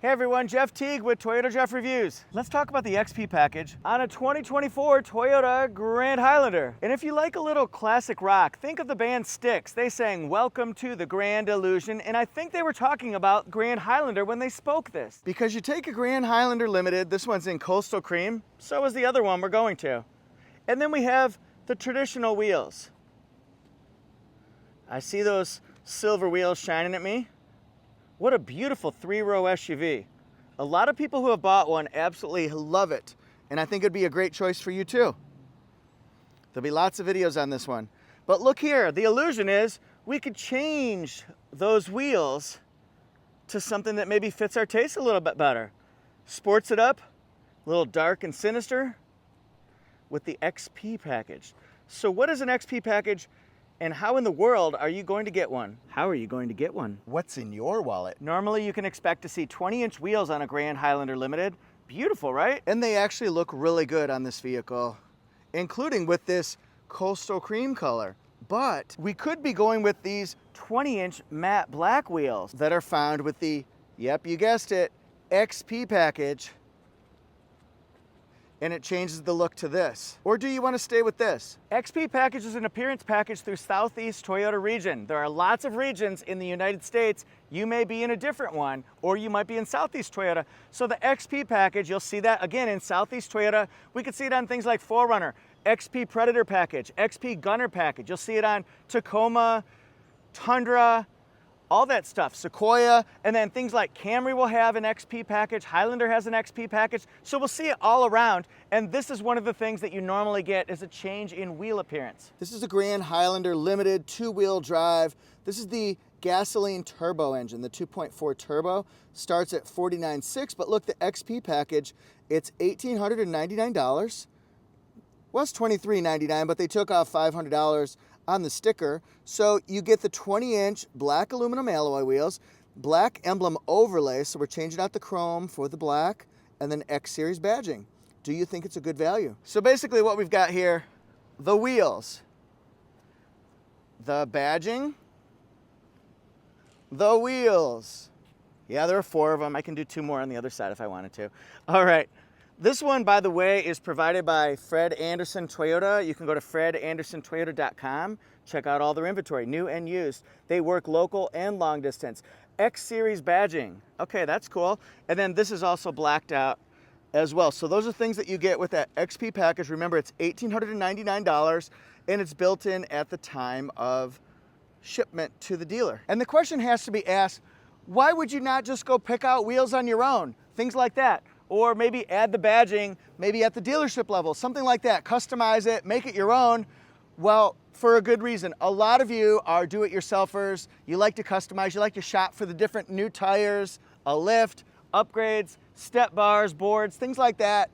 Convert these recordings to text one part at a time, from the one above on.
Hey everyone, Jeff Teague with Toyota Jeff Reviews. Let's talk about the XP package on a 2024 Toyota Grand Highlander. And if you like a little classic rock, think of the band Styx. They sang "Welcome to the Grand Illusion," and I think they were talking about Grand Highlander when they spoke this. Because you take a Grand Highlander Limited, this one's in coastal cream, so is the other one we're going to. And then we have the traditional wheels. I see those silver wheels shining at me. What a beautiful three-row SUV. A lot of people who have bought one absolutely love it, and I think it'd be a great choice for you too. There'll be lots of videos on this one. But look here, the illusion is we could change those wheels to something that maybe fits our taste a little bit better. Sports it up, a little dark and sinister with the XP package. So what is an XP package? And how in the world are you going to get one? How are you going to get one? What's in your wallet? Normally you can expect to see 20-inch wheels on a Grand Highlander Limited. Beautiful, right? And they actually look really good on this vehicle, including with this coastal cream color. But we could be going with these 20-inch matte black wheels that are found with the, yep, you guessed it, XP package. And it changes the look to this. Or do you want to stay with this? XP package is an appearance package through Southeast Toyota region. There are lots of regions in the United States. You may be in a different one, or you might be in Southeast Toyota. So the XP package, you'll see that again in Southeast Toyota. We could see it on things like 4Runner, XP Predator package, XP Gunner package. You'll see it on Tacoma, Tundra, all that stuff, Sequoia, and then things like Camry will have an XP package, Highlander has an XP package, so we'll see it all around, and this is one of the things that you normally get is a change in wheel appearance. This is a Grand Highlander Limited two-wheel drive. This is the gasoline turbo engine, the 2.4 turbo, starts at $49,600, but look, the XP package, it's $1,899. Was $23.99, but they took off $500 on the sticker. So you get the 20-inch black aluminum alloy wheels, black emblem overlay, so we're changing out the chrome for the black, and then X Series badging. Do you think it's a good value? So basically what we've got here, the wheels, the badging, the wheels. Yeah, there are 4 of them. I can do 2 more on the other side if I wanted to. All right. This one, by the way, is provided by Fred Anderson Toyota. You can go to fredandersontoyota.com, check out all their inventory, new and used. They work local and long distance. X Series badging. Okay, that's cool. And then this is also blacked out as well. So those are things that you get with that XP package. Remember, it's $1,899 and it's built in at the time of shipment to the dealer. And the question has to be asked, why would you not just go pick out wheels on your own? Things like that. Or maybe add the badging, maybe at the dealership level, something like that. Customize it, make it your own. Well, for a good reason. A lot of you are do-it-yourselfers. You like to customize, you like to shop for the different new tires, a lift, upgrades, step bars, boards, things like that,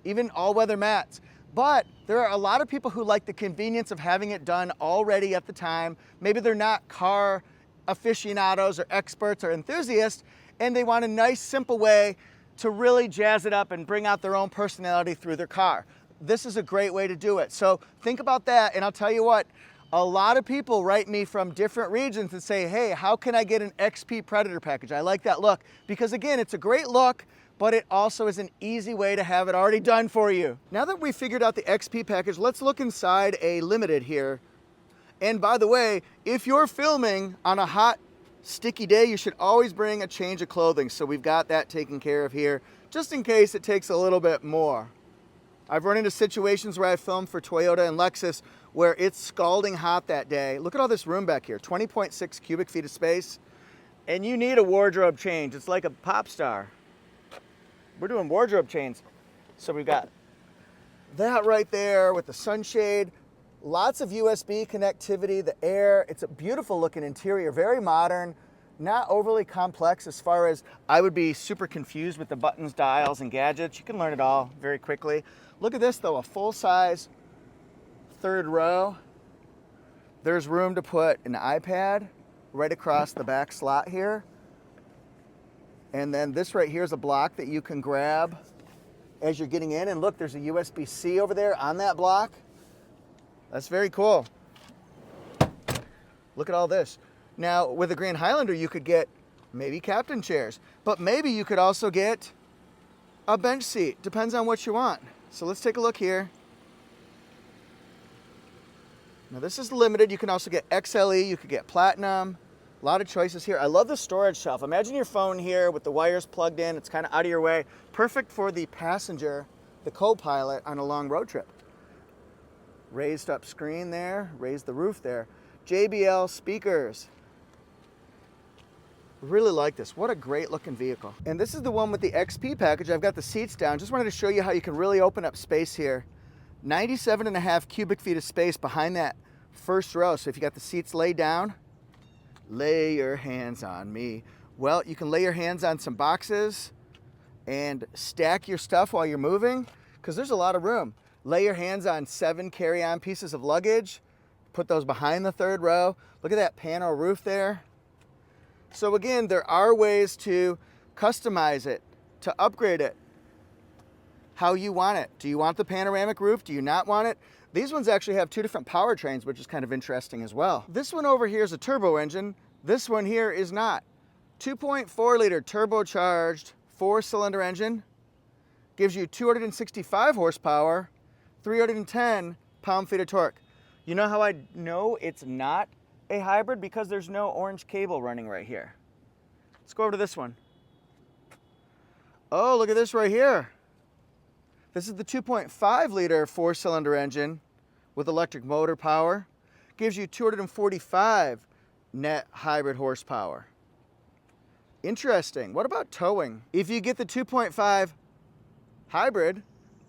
even all-weather mats. But there are a lot of people who like the convenience of having it done already at the time. Maybe they're not car aficionados or experts or enthusiasts, and they want a nice, simple way to really jazz it up and bring out their own personality through their car. This is a great way to do it. So think about that, and I'll tell you what, a lot of people write me from different regions and say, hey, how can I get an XP Predator package? I like that look, because again, it's a great look, but it also is an easy way to have it already done for you. Now that we've figured out the XP package, let's look inside a Limited here. And by the way, if you're filming on a hot, sticky day, you should always bring a change of clothing. So we've got that taken care of here, just in case it takes a little bit more. I've run into situations where I filmed for Toyota and Lexus where it's scalding hot that day. Look at all this room back here, 20.6 cubic feet of space, and you need a wardrobe change. It's like a pop star. We're doing wardrobe change. So we've got that right there with the sunshade. Lots of USB connectivity, the air. It's a beautiful looking interior, very modern, not overly complex as far as I would be super confused with the buttons, dials, and gadgets. You can learn it all very quickly. Look at this though, a full-size 3rd row. There's room to put an iPad right across the back slot here. And then this right here is a block that you can grab as you're getting in. And look, there's a USB-C over there on that block. That's very cool. Look at all this. Now, with a Grand Highlander, you could get maybe captain chairs. But maybe you could also get a bench seat. Depends on what you want. So let's take a look here. Now this is limited. You can also get XLE, you could get Platinum. A lot of choices here. I love the storage shelf. Imagine your phone here with the wires plugged in. It's kind of out of your way. Perfect for the passenger, the co-pilot on a long road trip. Raised up screen there, raised the roof there. JBL speakers. Really like this. What a great looking vehicle. And this is the one with the XP package. I've got the seats down. Just wanted to show you how you can really open up space here. 97.5 cubic feet of space behind that first row. So if you got the seats laid down, lay your hands on me. Well, you can lay your hands on some boxes and stack your stuff while you're moving, because there's a lot of room. Lay your hands on 7 carry-on pieces of luggage. Put those behind the third row. Look at that panel roof there. So again, there are ways to customize it, to upgrade it how you want it. Do you want the panoramic roof? Do you not want it? These ones actually have 2 different powertrains, which is kind of interesting as well. This one over here is a turbo engine. This one here is not. 2.4 liter turbocharged 4-cylinder engine. Gives you 265 horsepower, 310 pound-feet of torque. You know how I know it's not a hybrid? Because there's no orange cable running right here. Let's go over to this one. Oh, look at this right here. This is the 2.5 liter 4-cylinder engine with electric motor power. Gives you 245 net hybrid horsepower. Interesting. What about towing? If you get the 2.5 hybrid,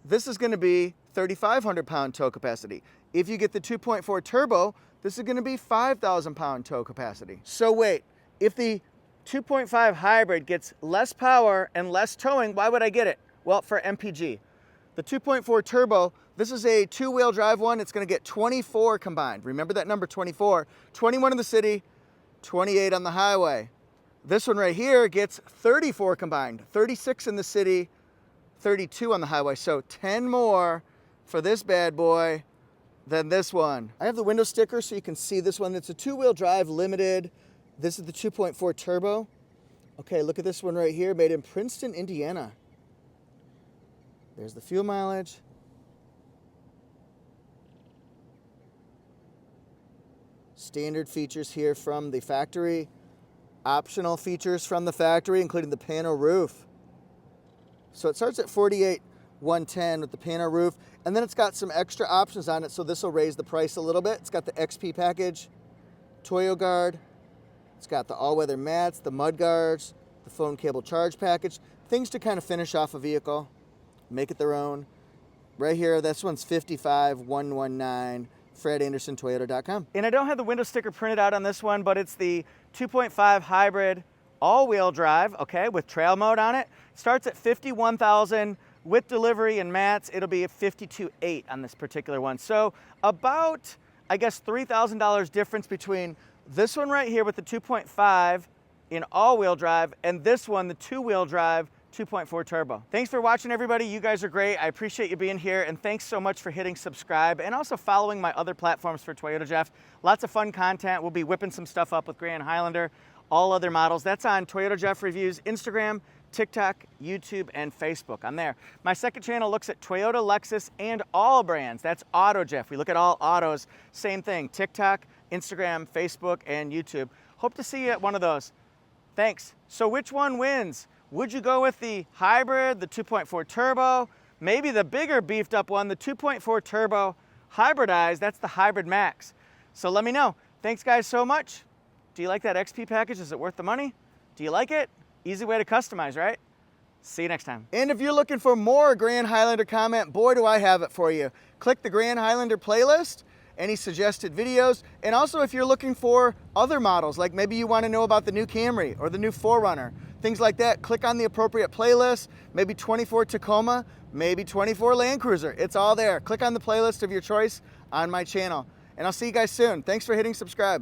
this is going to be 3,500 pound tow capacity. If you get the 2.4 turbo, this is going to be 5,000 pound tow capacity. So wait, if the 2.5 hybrid gets less power and less towing, why would I get it? Well, for MPG. The 2.4 turbo, this is a 2-wheel drive one. It's going to get 24 combined. Remember that number, 24. 21 in the city, 28 on the highway. This one right here gets 34 combined. 36 in the city, 32 on the highway. So 10 more for this bad boy than this one. I have the window sticker so you can see this one. It's a 2-wheel drive limited. This is the 2.4 turbo. Okay, look at this one right here, made in Princeton, Indiana. There's the fuel mileage. Standard features here from the factory. Optional features from the factory, including the panel roof. So it starts at $48,110 with the panel roof, and then it's got some extra options on it, so this will raise the price a little bit. It's got the XP package, Toyo Guard. It's got the all-weather mats, the mud guards, the phone cable charge package, things to kind of finish off a vehicle. Make it their own. Right here, this one's $55,119, FredAndersonToyota.com. And I don't have the window sticker printed out on this one, but it's the 2.5 hybrid all-wheel drive, okay, with trail mode on it. Starts at $51,000 with delivery and mats. It'll be $52,800 on this particular one. So about, I guess, $3,000 difference between this one right here with the 2.5 in all-wheel drive and this one, the 2-wheel drive 2.4 turbo. Thanks for watching, everybody. You guys are great. I appreciate you being here, and thanks so much for hitting subscribe and also following my other platforms for Toyota Jeff. Lots of fun content. We'll be whipping some stuff up with Grand Highlander, all other models. That's on Toyota Jeff Reviews, Instagram, TikTok, YouTube, and Facebook. I'm there. My second channel looks at Toyota, Lexus, and all brands. That's Auto Jeff. We look at all autos. Same thing, TikTok, Instagram, Facebook, and YouTube. Hope to see you at one of those. Thanks. So which one wins? Would you go with the hybrid, the 2.4 turbo, maybe the bigger beefed up one, the 2.4 turbo hybridized? That's the Hybrid Max. So let me know. Thanks guys so much. Do you like that XP package? Is it worth the money? Do you like it? Easy way to customize, right? See you next time. And if you're looking for more Grand Highlander content, boy, do I have it for you. Click the Grand Highlander playlist, any suggested videos, and also if you're looking for other models, like maybe you want to know about the new Camry or the new 4Runner, things like that, click on the appropriate playlist, maybe 24 Tacoma, maybe 24 Land Cruiser. It's all there. Click on the playlist of your choice on my channel. And I'll see you guys soon. Thanks for hitting subscribe.